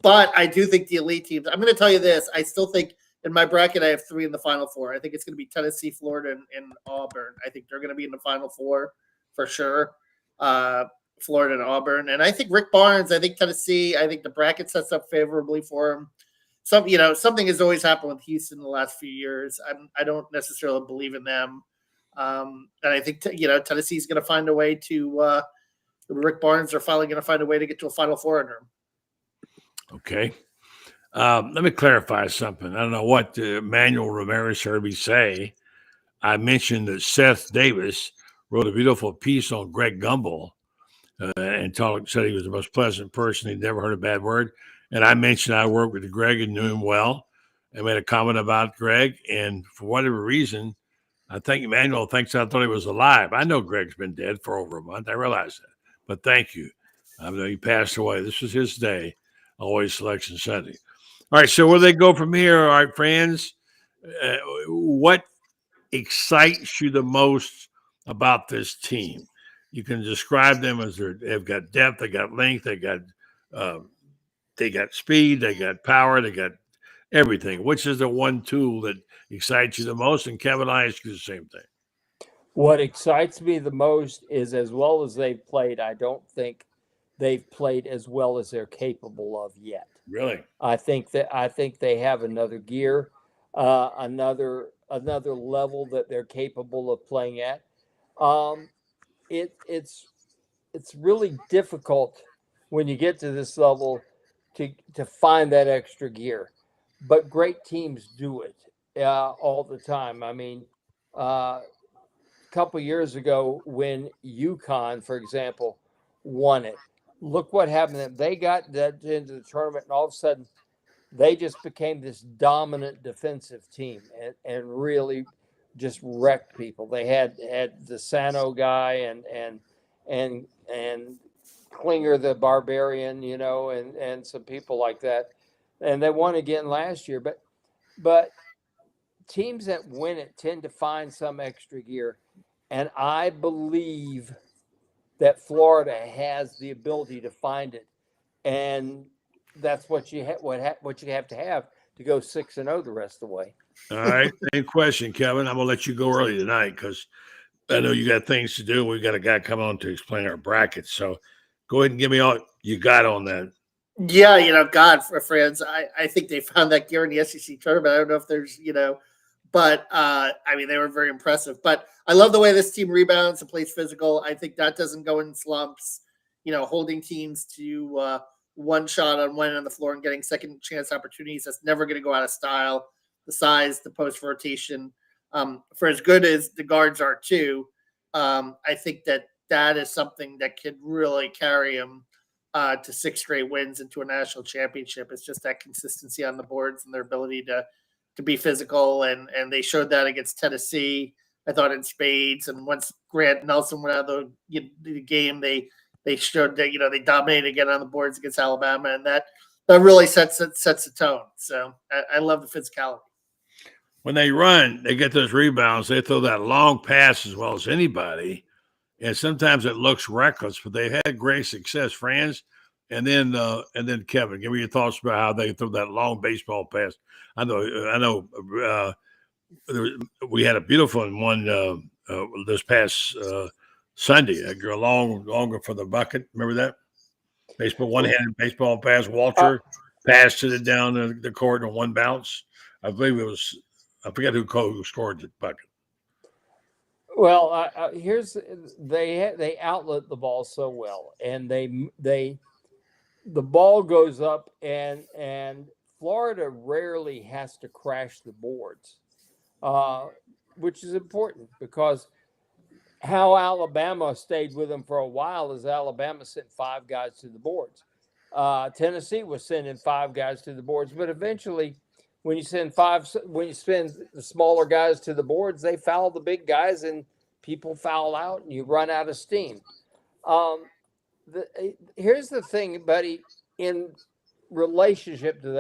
but I do think the elite teams. I'm going to tell you this. I still think in my bracket I have 3 in the Final Four. I think it's going to be Tennessee, Florida, and Auburn. I think they're going to be in the Final Four for sure. Florida and Auburn. And I think Rick Barnes, I think Tennessee, I think the bracket sets up favorably for him. Something has always happened with Houston in the last few years. I don't necessarily believe in them. And I think, Tennessee's going to find a way to, Rick Barnes are finally going to find a way to get to a Final Four under him. Okay. Let me clarify something. I don't know what Manuel Ramirez heard me say. I mentioned that Seth Davis wrote a beautiful piece on Greg Gumbel. And said he was the most pleasant person. He'd never heard a bad word. And I mentioned I worked with Greg and knew him well. I made a comment about Greg. And for whatever reason, I think Emmanuel thinks I thought he was alive. I know Greg's been dead for over a month. I realize that. But thank you. I know he passed away. This was his day. Always Selection Sunday. All right. So where do they go from here? All right, friends. What excites you the most about this team? You can describe them as they've got depth, they got length, they got speed, they got power, they got everything. Which is the one tool that excites you the most? And Kevin, I ask you the same thing. What excites me the most is, as well as they've played, I don't think they've played as well as they're capable of yet. Really? I think they have another gear, another level that they're capable of playing at. It's really difficult when you get to this level to find that extra gear, but great teams do it all the time. I mean, a couple years ago when UConn, for example, won it, look what happened. They got that into the tournament, and all of a sudden they just became this dominant defensive team and really just wrecked people. They had the Sano guy and Klinger the Barbarian, and some people like that, and they won again last year. But teams that win it tend to find some extra gear, and I believe that Florida has the ability to find it, and that's what you what you have to go 6-0 the rest of the way. All right. Same question, Kevin. I'm going to let you go early tonight because I know you got things to do. We've got a guy come on to explain our brackets. So go ahead and give me all you got on that. Yeah, God, for Franz, I think they found that gear in the SEC tournament. I don't know if there's, but they were very impressive. But I love the way this team rebounds and plays physical. I think that doesn't go in slumps, holding teams to one shot on one end of the floor and getting second chance opportunities. That's never going to go out of style. The size, the post rotation, for as good as the guards are too, I think that is something that could really carry them to 6 straight wins into a national championship. It's just that consistency on the boards and their ability to be physical, and they showed that against Tennessee, I thought, in spades. And once Grant Nelson went out of the game, they showed that they dominated again on the boards against Alabama, and that really sets the tone. So I love the physicality. When they run, they get those rebounds. They throw that long pass as well as anybody, and sometimes it looks reckless, but they've had great success. Franz, And then Kevin, give me your thoughts about how they threw that long baseball pass. I know. We had a beautiful one this past Sunday. A longer for the bucket. Remember that one-handed baseball pass. Walter passed it down the court in one bounce. I believe it was. I forget who scored the bucket. Well, they outlet the ball so well, and the ball goes up, and Florida rarely has to crash the boards, which is important because how Alabama stayed with them for a while is Alabama sent 5 guys to the boards. Tennessee was sending 5 guys to the boards, but eventually, when you send the smaller guys to the boards, they foul the big guys, and people foul out, and you run out of steam. Here's the thing, buddy, in relationship to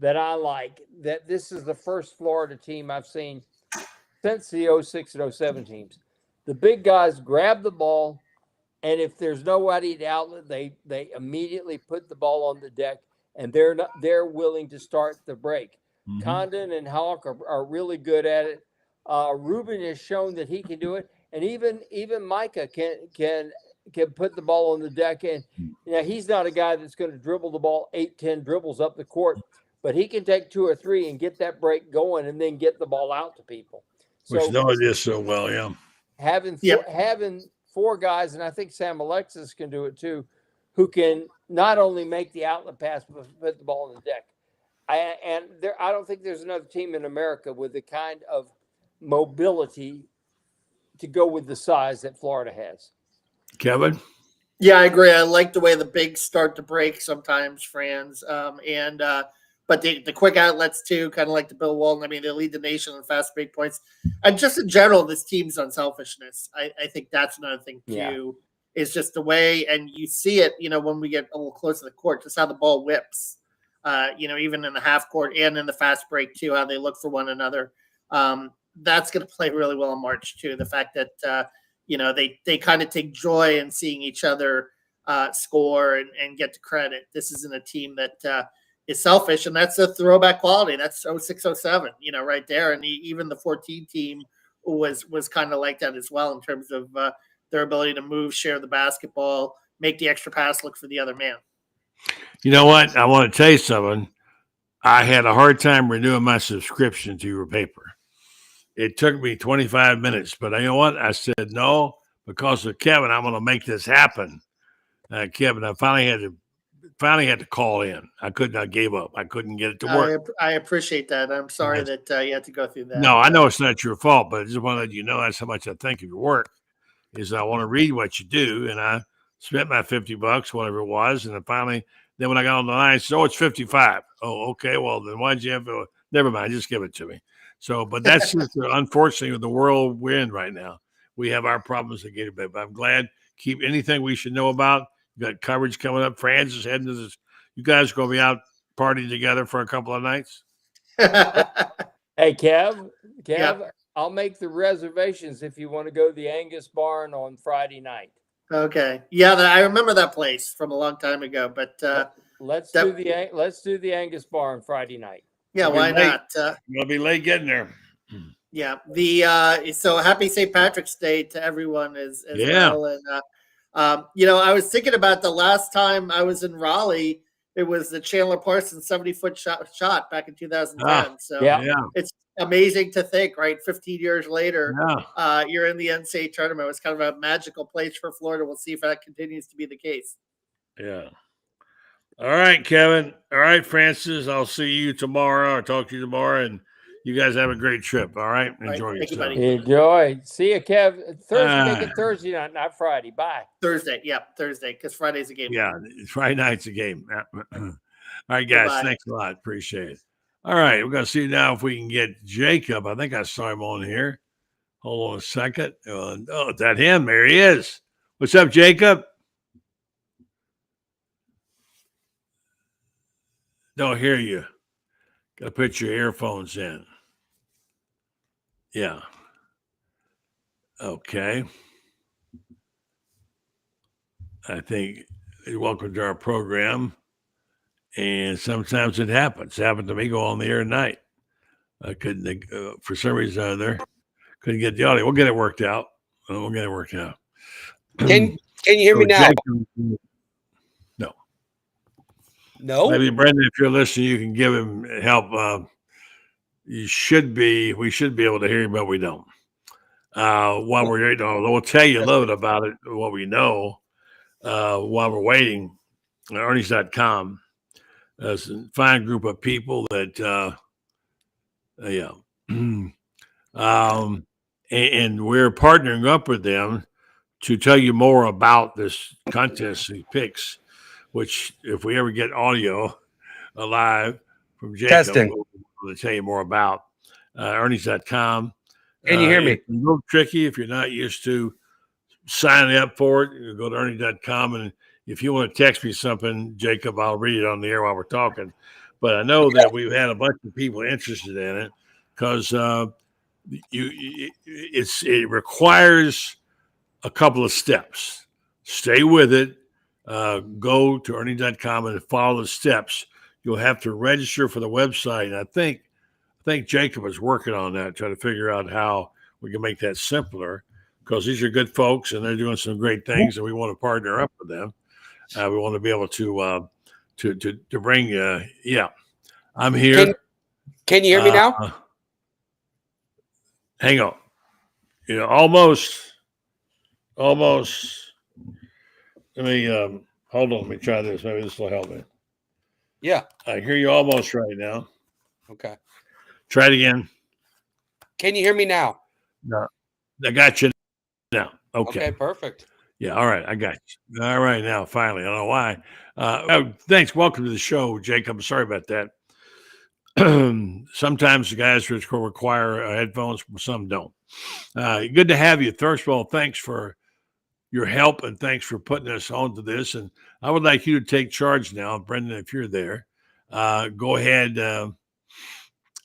that I like, that this is the first Florida team I've seen since the 06 and 07 teams. The big guys grab the ball, and if there's nobody to outlet, they immediately put the ball on the deck, and they're willing to start the break. Mm-hmm. Condon and Hawk are really good at it. Ruben has shown that he can do it, and even Micah can put the ball on the deck. And he's not a guy that's going to dribble the ball 8-10 dribbles up the court, but he can take 2 or 3 and get that break going, and then get the ball out to people. Which knows this so well, yeah. Having 4 guys, and I think Sam Alexis can do it too, who can not only make the outlet pass but put the ball on the deck. I don't think there's another team in America with the kind of mobility to go with the size that Florida has. Kevin? Yeah, I agree. I like the way the bigs start to break sometimes, Franz. But the quick outlets too, kind of like the Bill Walton. I mean, they lead the nation in fast break points. And just in general, this team's unselfishness. I think that's another thing too, is just the way, and you see it, when we get a little close to the court, just how the ball whips, even in the half court and in the fast break too, how they look for one another. That's going to play really well in March too. The fact that, they kind of take joy in seeing each other score and get the credit. This isn't a team that is selfish, and that's a throwback quality. That's 06-07, right there. And even the 14 team was kind of like that as well in terms of their ability to move, share the basketball, make the extra pass, look for the other man. You know what? I want to tell you something. I had a hard time renewing my subscription to your paper. It took me 25 minutes, but you know what? I said, no, because of Kevin, I'm going to make this happen. Kevin, I finally had to call in. I gave up. I couldn't get it to work. I appreciate that. I'm sorry that you had to go through that. No, I know it's not your fault, but I just want to let you know that's how much I think of your work. Is I want to read what you do, and I spent my $50, whatever it was, and then when I got on the line, I said, it's 55. Oh, okay. Well, then why'd you have to? Never mind. Just give it to me. So, but that's just unfortunately the world we're in right now. We have our problems to get it, but I'm glad. Keep anything we should know about. You got coverage coming up. Franz is heading to this. You guys are going to be out partying together for a couple of nights. Hey, Kev, yep. I'll make the reservations if you want to go to the Angus Barn on Friday night. Okay. Yeah, I remember that place from a long time ago. But let's do the Angus Barn Friday night. Yeah, why not? You'll be late getting there. Yeah. So happy St. Patrick's Day to everyone as well. And I was thinking about the last time I was in Raleigh. It was the Chandler Parsons 70-foot shot back in 2010. It's amazing to think, right? 15 years later, you're in the NCAA tournament. It was kind of a magical place for Florida. We'll see if that continues to be the case. Yeah. All right, Kevin. All right, Francis. I'll see you tomorrow. I'll talk to you tomorrow, and you guys have a great trip. All right. Enjoy yourself. Enjoy. See you, Kev. Thursday night, not Friday. Bye. Thursday. Yeah, Thursday, because Friday's a game. Yeah, Friday night's a game. All right, guys. Bye. Thanks a lot. Appreciate it. All right, we're going to see now if we can get Jacob. I think I saw him on here. Hold on a second. Is that him? There he is. What's up, Jacob? Don't hear you. Got to put your earphones in. Yeah. Okay. I think You're welcome to our program. And sometimes it happens. It happened to me go on the air at night. I couldn't, for some reason there, couldn't get the audio. We'll get it worked out. We'll get it worked out. Can you hear me now? No. No? Maybe Brendan, if you're listening, you can give him help. We should be able to hear you, but we don't. While we're waiting, we'll tell you a little bit about it, what we know while we're waiting. Ernie's.com. There's a fine group of people that, and we're partnering up with them to tell you more about this contest he picks, which if we ever get audio live from Jacob, we'll tell you more about. Ernie's.com. Can you hear me? It's a little tricky if you're not used to signing up for it. You go to Ernie.com, and if you want to text me something, Jacob, I'll read it on the air while we're talking. But I know that we've had a bunch of people interested in it because it requires a couple of steps. Stay with it. Go to Ernie.com and follow the steps. You'll have to register for the website. And I think Jacob is working on that, trying to figure out how we can make that simpler, because these are good folks and they're doing some great things, and we want to partner up with them. We want to be able to bring. I'm here. Can you hear me now? Hang on. Almost. Let me hold on. Let me try this. Maybe this will help me. Yeah, I hear you almost right now. Okay. Try it again. Can you hear me now? No, I got you now. Okay, perfect. Yeah, all right, I got you. All right, now finally, I don't know why. Thanks. Welcome to the show, Jacob. Sorry about that. Sometimes the guys require headphones, some don't. Good to have you. First of all, thanks for your help and thanks for putting us onto this. And I would like you to take charge now, Brendan, if you're there. Go ahead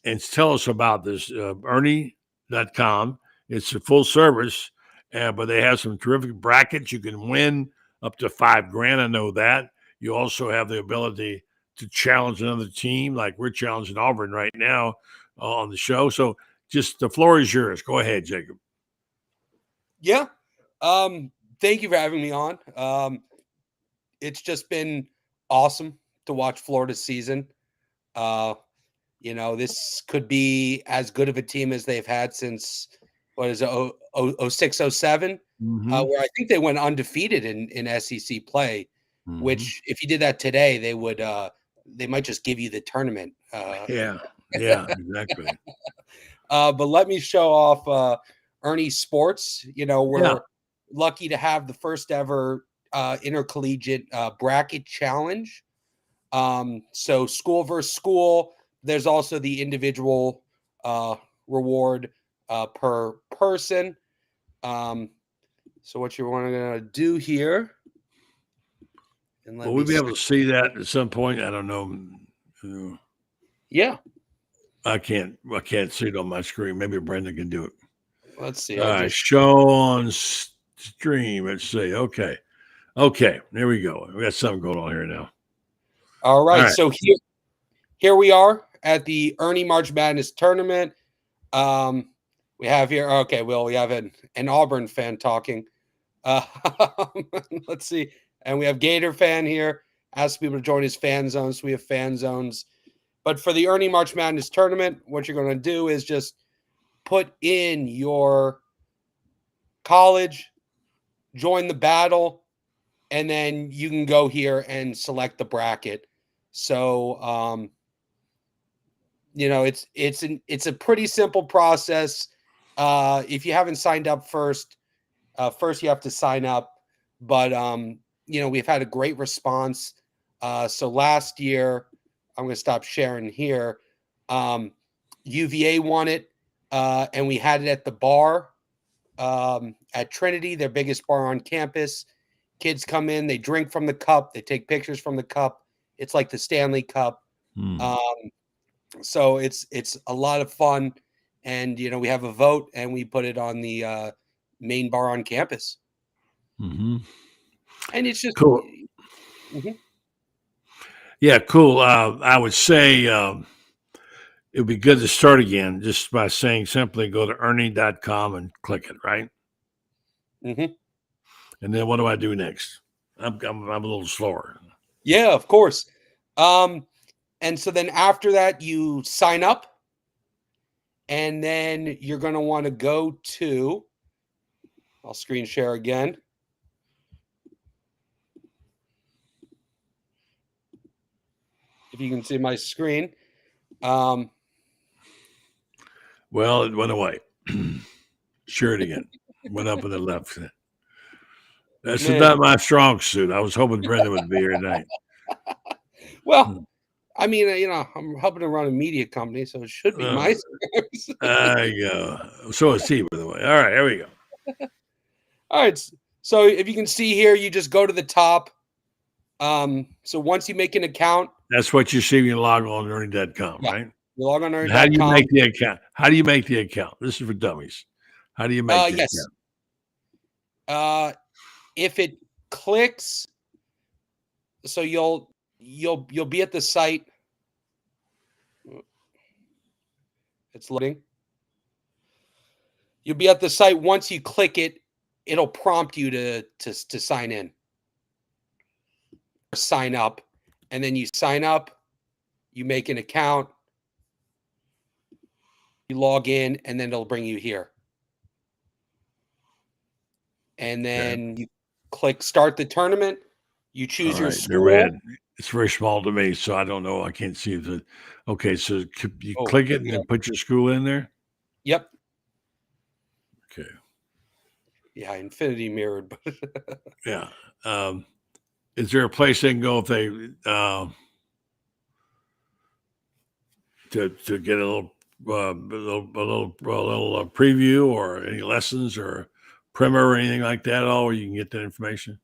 and tell us about this. Ernie.com. It's a full service, but they have some terrific brackets. You can win up to $5,000. I know that. You also have the ability to challenge another team, like we're challenging Auburn right now on the show. So just the floor is yours. Go ahead, Jacob. Yeah. Thank you for having me on. It's just been awesome to watch Florida's season. This could be as good of a team as they've had since, 06, 07, where I think they went undefeated in SEC play, which if you did that today, they might just give you the tournament. Yeah, exactly. But let me show off Ernie Sports. We're lucky to have the first ever intercollegiate bracket challenge. So school versus school. There's also the individual reward per person. So what you want to do here? And will we be able to see that at some point? I don't know. Yeah. I can't see it on my screen. Maybe Brendan can do it. Let's see. All right, show on stream. Let's see. Okay. There we go. We got something going on here now. All right. So here we are at the Ernie March Madness tournament. We have here. Okay. Well, we have an Auburn fan talking. Let's see. And we have Gator fan here. Ask people to join his fan zones. We have fan zones. But for the Ernie March Madness tournament, what you're going to do is just put in your college, join the battle, and then you can go here and select the bracket. So, it's a pretty simple process. If you haven't signed up first you have to sign up. But, we've had a great response. So last year, I'm going to stop sharing here. UVA won it, and we had it at the bar at Trinity, their biggest bar on campus. Kids come in, they drink from the cup, they take pictures from the cup. It's like the Stanley Cup. So it's a lot of fun. And, we have a vote, and we put it on the main bar on campus. Mm-hmm. And it's just cool. Yeah, cool. I would say it would be good to start again just by saying simply go to earning.com and click it, right? Mm-hmm. And then what do I do next? I'm a little slower. Yeah, of course. And so then after that, you sign up. And then you're going to want to go to, I'll screen share again. If you can see my screen. Well, it went away. Share it again. Went up in the left. That's not my strong suit. I was hoping Brenda would be here tonight. Well, I mean, I'm helping to run a media company, so it should be my. There you go. So is he, by the way. All right, here we go. All right. So if you can see here, you just go to the top. So once you make an account, that's what you see when you log on earning.com, right? You log on earning.com. How do you make the account? How do you make the account? This is for dummies. How do you make the account? If it clicks, so you'll be at the site. It's loading. You'll be at the site. Once you click it, it'll prompt you to sign in. Or sign up. And then you sign up, you make an account, you log in, and then it'll bring you here. And then you click start the tournament. You choose your school. They're red. It's very small to me, so I don't know. I can't see the. Okay, so you click it and then put your school in there. Yep. Okay. Yeah, infinity mirrored. Yeah. Is there a place they can go if they to get a little preview or any lessons or primer or anything like that? Or you can get that information.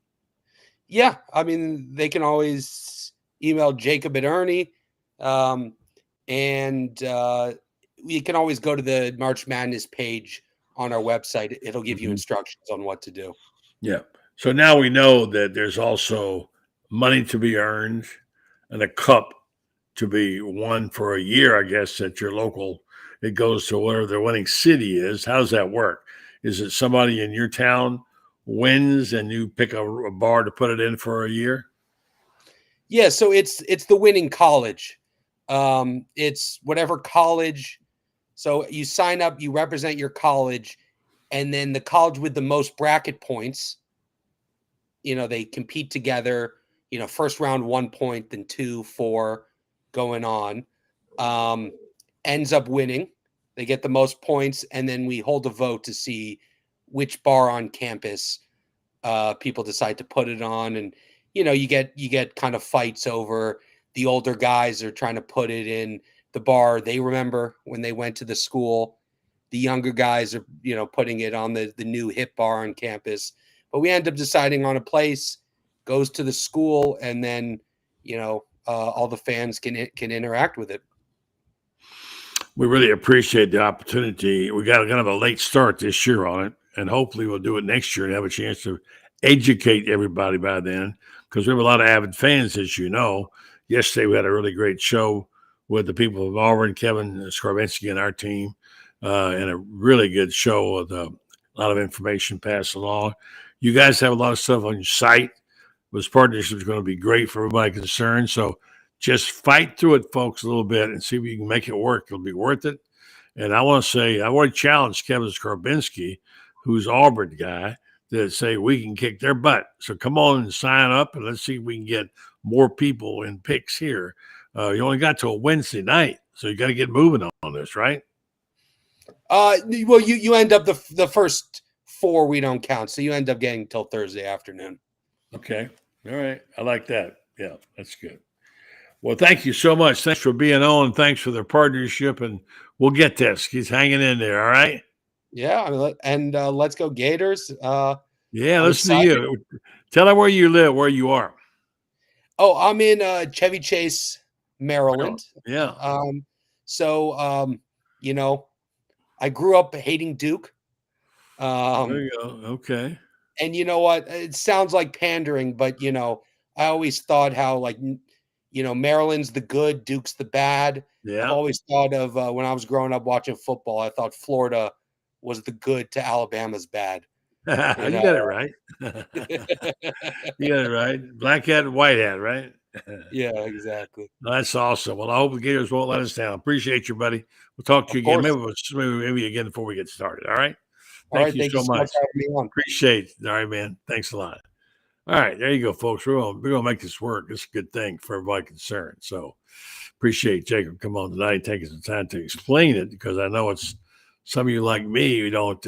Yeah, I mean, they can always email Jacob at Ernie, and you can always go to the March Madness page on our website. It'll give you instructions on what to do. Yeah. So now we know that there's also money to be earned and a cup to be won for a year, I guess, at your local. It goes to wherever the winning city is. How does that work? Is it somebody in your town wins and you pick a bar to put it in for a year? Yeah, so it's the winning college. It's whatever college. So you sign up, you represent your college, and then the college with the most bracket points, they compete together, first round 1 point, then 2, 4, going on, ends up winning. They get the most points, and then we hold a vote to see which bar on campus people decide to put it on. And, you get kind of fights over the older guys are trying to put it in the bar they remember when they went to the school. The younger guys are, putting it on the new hip bar on campus. But we end up deciding on a place, goes to the school, and then, all the fans can interact with it. We really appreciate the opportunity. We got kind of a late start this year on it, and hopefully we'll do it next year and have a chance to educate everybody by then, because we have a lot of avid fans, as you know. Yesterday we had a really great show with the people of Auburn, Kevin Skarbinski and our team, and a really good show with a lot of information passed along. You guys have a lot of stuff on your site. This partnership is going to be great for everybody concerned. So just fight through it, folks, a little bit and see if you can make it work. It'll be worth it. And I want to say, I've already challenged Kevin Skarbinski, who's Auburn guy, to say we can kick their butt. So come on and sign up, and let's see if we can get more people in picks here. You only got till Wednesday night, so you got to get moving on this, right? Well, you end up the first 4 we don't count, so you end up getting till Thursday afternoon. Okay. All right. I like that. Yeah, that's good. Well, thank you so much. Thanks for being on. Thanks for the partnership, and we'll get this. He's hanging in there. All right. Yeah, and let's go Gators. Yeah, listen to you. Tell them where you live, where you are. Oh, I'm in Chevy Chase, Maryland. Yeah. I grew up hating Duke. There you go. Okay. And you know what? It sounds like pandering, but I always thought how, like, Maryland's the good, Duke's the bad. Yeah. I've always thought of when I was growing up watching football, I thought Florida was the good to Alabama's bad. You got it right. You got it right. Black hat and white hat, right? Yeah, exactly. That's awesome. Well, I hope the Gators won't let us down. Appreciate you, buddy. We'll talk to you again. Maybe again before we get started. All right. Thank you so much. For having me on. Appreciate it. All right, man. Thanks a lot. All right, there you go, folks. We're gonna make this work. It's a good thing for everybody concerned. So appreciate Jacob come on tonight, taking some time to explain it, because I know it's some of you like me, we don't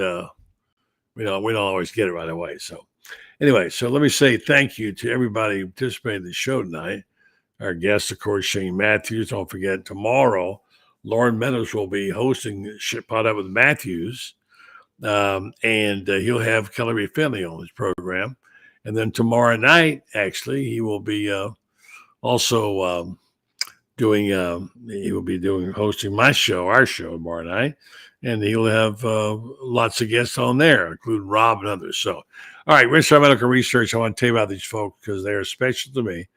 always get it right away. So anyway, so let me say thank you to everybody who participated in the show tonight. Our guest, of course, Shane Matthews. Don't forget, tomorrow, Lauren Meadows will be hosting Pot Up with Matthews, and he'll have Kelly Finley on his program. And then tomorrow night, actually, he will be also hosting my show, our show tomorrow night. And he'll have lots of guests on there, including Rob and others. So, all right, Rinstar Medical Research. I want to tell you about these folks because they're special to me.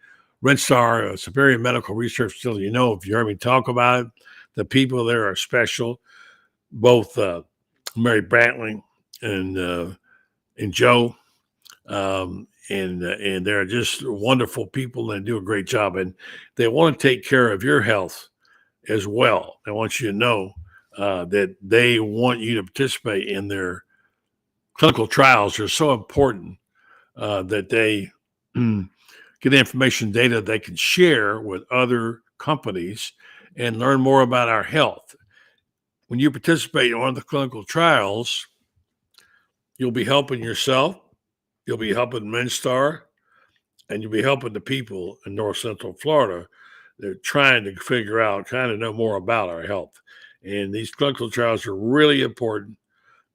Rinstar, Superior Medical Research Facility. If you heard me talk about it, the people there are special. Both Mary Brantley and Joe. And they're just wonderful people and do a great job. And they want to take care of your health as well. They want you to know that they want you to participate in their clinical trials. They're so important that they get information data they can share with other companies and learn more about our health. When you participate in one of the clinical trials, you'll be helping yourself, you'll be helping Rinstar, and you'll be helping the people in North Central Florida. They're trying to figure out, trying to know more about our health. And these clinical trials are really important.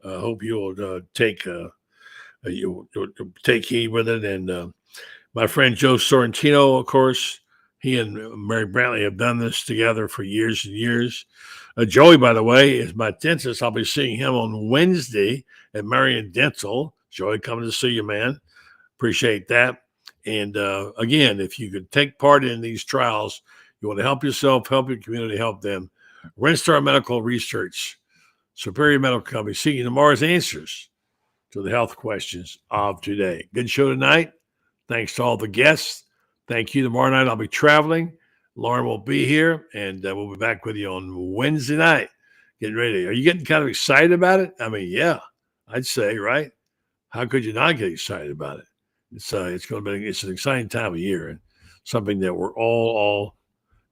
I hope you'll take heed with it. And my friend Joe Sorrentino, of course, he and Mary Brantley have done this together for years and years. Joey, by the way, is my dentist. I'll be seeing him on Wednesday at Marion Dental. Joey, coming to see you, man. Appreciate that. And again, if you could take part in these trials, you want to help yourself, help your community, help them. Rinstar Medical Research, Superior Medical Company, seeking tomorrow's answers to the health questions of today. Good show tonight. Thanks to all the guests. Thank you. Tomorrow night I'll be traveling. Lauren will be here, and we'll be back with you on Wednesday night. Getting ready. Are you getting kind of excited about it? I mean, yeah, I'd say, right? How could you not get excited about it? It's an exciting time of year and something that we're all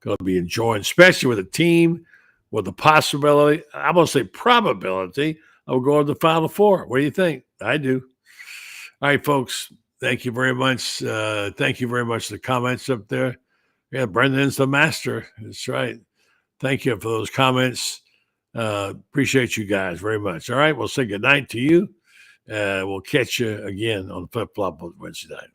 going to be enjoying, especially with a team with the possibility, I'm going to say probability, of going to the Final Four. What do you think? I do. All right, folks. Thank you very much. Thank you very much for the comments up there. Yeah, Brendan's the master. That's right. Thank you for those comments. Appreciate you guys very much. All right, we'll say good night to you. We'll catch you again on Flip Flop Wednesday night.